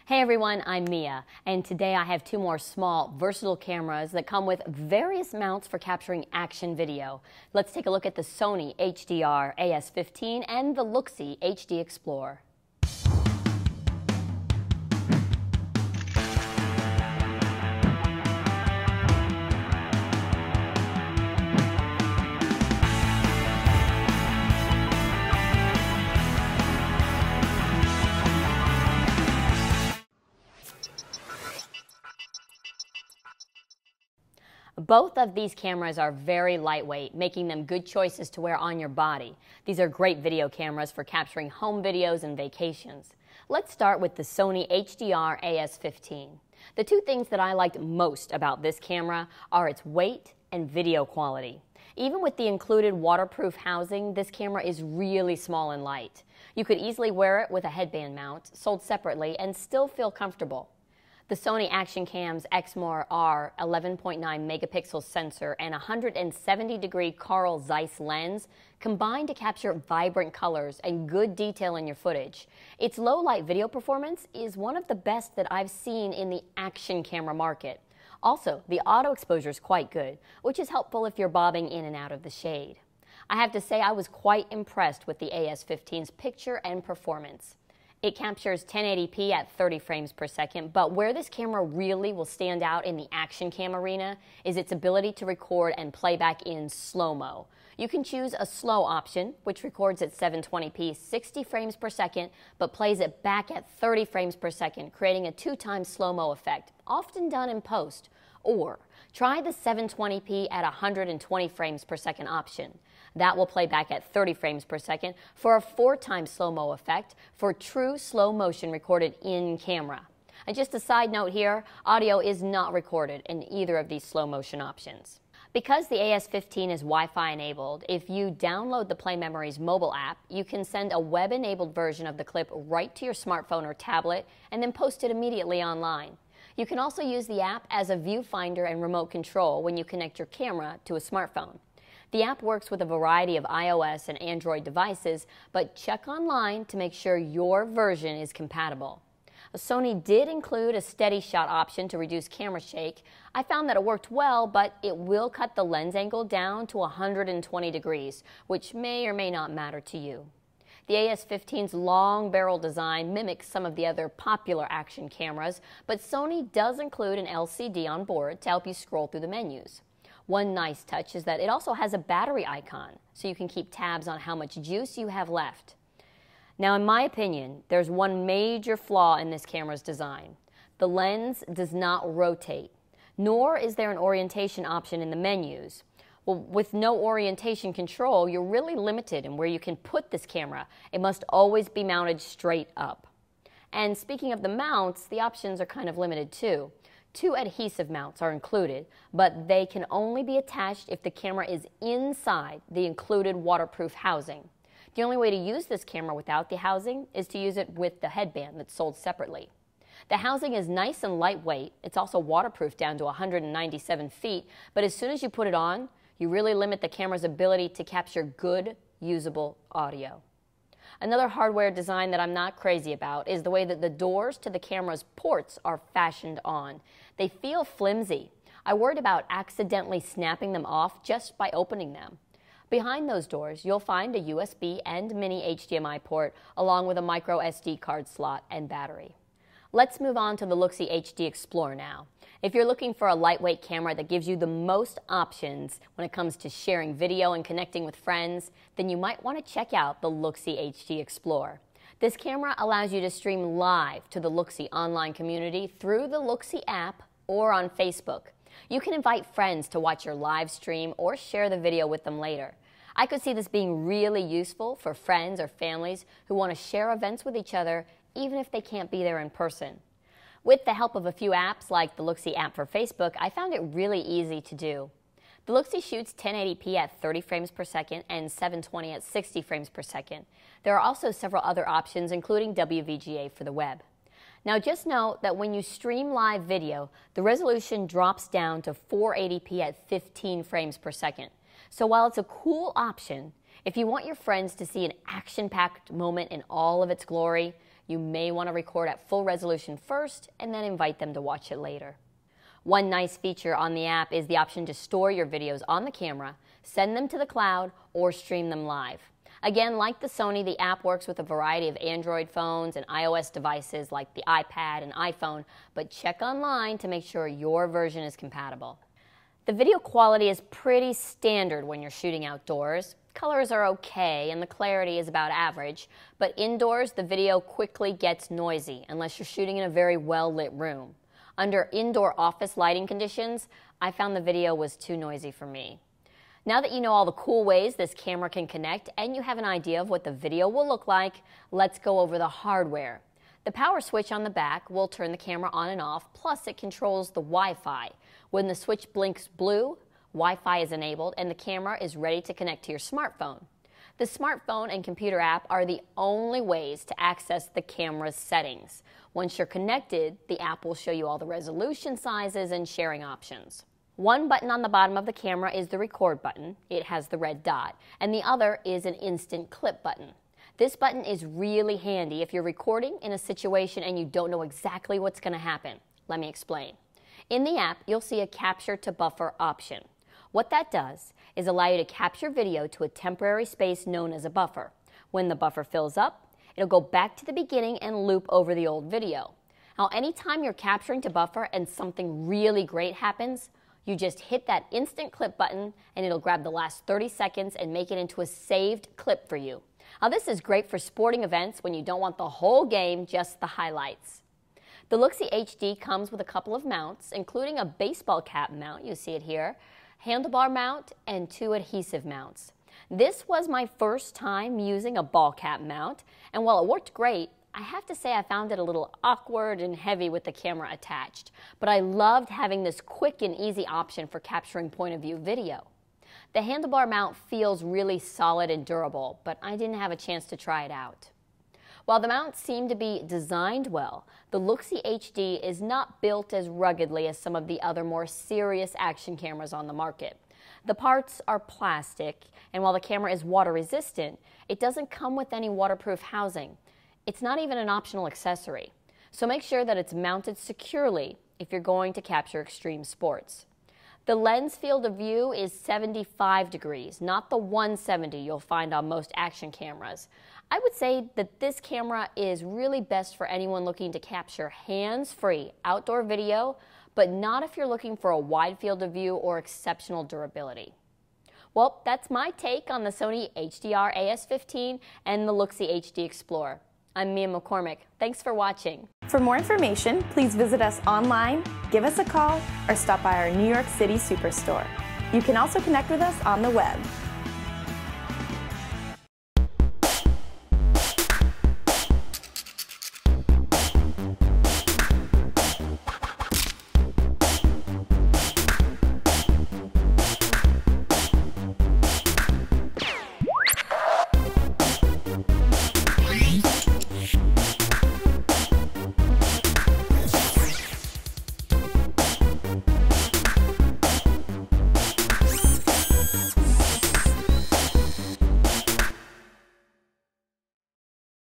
Hey everyone, I'm Mia, and today I have two more small, versatile cameras that come with various mounts for capturing action video. Let's take a look at the Sony HDR AS15 and the Luxi HD Explorer. Both of these cameras are very lightweight, making them good choices to wear on your body. These are great video cameras for capturing home videos and vacations. Let's start with the Sony HDR AS15. The two things that I liked most about this camera are its weight and video quality. Even with the included waterproof housing, this camera is really small and light. You could easily wear it with a headband mount, sold separately, and still feel comfortable. The Sony Action Cam's Exmor R 11.9 megapixel sensor and 170-degree Carl Zeiss lens combine to capture vibrant colors and good detail in your footage. Its low-light video performance is one of the best that I've seen in the action camera market. Also, the auto exposure is quite good, which is helpful if you're bobbing in and out of the shade. I have to say I was quite impressed with the AS15's picture and performance. It captures 1080p at 30 frames per second, but where this camera really will stand out in the action cam arena is its ability to record and play back in slow-mo. You can choose a slow option, which records at 720p 60 frames per second, but plays it back at 30 frames per second, creating a 2x slow-mo effect, often done in post. Or try the 720p at 120 frames per second option. That will play back at 30 frames per second for a 4x slow-mo effect for true slow motion recorded in camera. And just a side note here, audio is not recorded in either of these slow motion options. Because the AS15 is Wi-Fi enabled, if you download the Play Memories mobile app, you can send a web-enabled version of the clip right to your smartphone or tablet and then post it immediately online. You can also use the app as a viewfinder and remote control when you connect your camera to a smartphone. The app works with a variety of iOS and Android devices, but check online to make sure your version is compatible. Sony did include a steady shot option to reduce camera shake. I found that it worked well, but it will cut the lens angle down to 120 degrees, which may or may not matter to you. The AS15's long barrel design mimics some of the other popular action cameras, but Sony does include an LCD on board to help you scroll through the menus. One nice touch is that it also has a battery icon, so you can keep tabs on how much juice you have left. Now, in my opinion, there's one major flaw in this camera's design. The lens does not rotate, nor is there an orientation option in the menus. Well, with no orientation control, you're really limited in where you can put this camera. It must always be mounted straight up. And speaking of the mounts, the options are kind of limited too. 2 adhesive mounts are included, but they can only be attached if the camera is inside the included waterproof housing. The only way to use this camera without the housing is to use it with the headband that's sold separately. The housing is nice and lightweight. It's also waterproof down to 197 feet, but as soon as you put it on, you really limit the camera's ability to capture good, usable audio. Another hardware design that I'm not crazy about is the way that the doors to the camera's ports are fashioned on. They feel flimsy. I worried about accidentally snapping them off just by opening them. Behind those doors, you'll find a USB and mini HDMI port along with a micro SD card slot and battery. Let's move on to the Luxi HD Explorer now. If you're looking for a lightweight camera that gives you the most options when it comes to sharing video and connecting with friends, then you might want to check out the Luxi HD Explorer. This camera allows you to stream live to the Luxi online community through the Luxi app or on Facebook. You can invite friends to watch your live stream or share the video with them later. I could see this being really useful for friends or families who want to share events with each other even if they can't be there in person. With the help of a few apps like the Luxi app for Facebook, I found it really easy to do. The Luxi shoots 1080p at 30 frames per second and 720 at 60 frames per second. There are also several other options, including WVGA for the web. Now just note that when you stream live video, the resolution drops down to 480p at 15 frames per second. So while it's a cool option, if you want your friends to see an action-packed moment in all of its glory, You may want to record at full resolution first and then invite them to watch it later. One nice feature on the app is the option to store your videos on the camera, send them to the cloud, or stream them live. Again, like the Sony, the app works with a variety of Android phones and iOS devices like the iPad and iPhone, but check online to make sure your version is compatible. The video quality is pretty standard when you're shooting outdoors. Colors are okay and the clarity is about average, but indoors the video quickly gets noisy unless you're shooting in a very well-lit room. Under indoor office lighting conditions, I found the video was too noisy for me. Now that you know all the cool ways this camera can connect and you have an idea of what the video will look like, let's go over the hardware. The power switch on the back will turn the camera on and off, plus it controls the Wi-Fi. When the switch blinks blue, Wi-Fi is enabled and the camera is ready to connect to your smartphone. The smartphone and computer app are the only ways to access the camera's settings. Once you're connected, the app will show you all the resolution sizes and sharing options. One button on the bottom of the camera is the record button. It has the red dot. And the other is an instant clip button. This button is really handy if you're recording in a situation and you don't know exactly what's going to happen. Let me explain. In the app, you'll see a capture to buffer option. What that does is allow you to capture video to a temporary space known as a buffer. When the buffer fills up, it'll go back to the beginning and loop over the old video. Now, anytime you're capturing to buffer and something really great happens, you just hit that instant clip button and it'll grab the last 30 seconds and make it into a saved clip for you. Now, this is great for sporting events when you don't want the whole game, just the highlights. The Luxi HD comes with a couple of mounts, including a baseball cap mount, you see it here, handlebar mount, and 2 adhesive mounts. This was my first time using a ball cap mount, and while it worked great, I have to say I found it a little awkward and heavy with the camera attached, but I loved having this quick and easy option for capturing point-of-view video. The handlebar mount feels really solid and durable, but I didn't have a chance to try it out. While the mounts seem to be designed well, the Luxi HD is not built as ruggedly as some of the other more serious action cameras on the market. The parts are plastic, and while the camera is water resistant, it doesn't come with any waterproof housing. It's not even an optional accessory, so make sure that it's mounted securely if you're going to capture extreme sports. The lens field of view is 75 degrees, not the 170 you'll find on most action cameras. I would say that this camera is really best for anyone looking to capture hands-free outdoor video, but not if you're looking for a wide field of view or exceptional durability. Well, that's my take on the Sony HDR AS15 and the Luxi HD Explorer. I'm Mia McCormick. Thanks for watching. For more information, please visit us online, give us a call, or stop by our New York City Superstore. You can also connect with us on the web.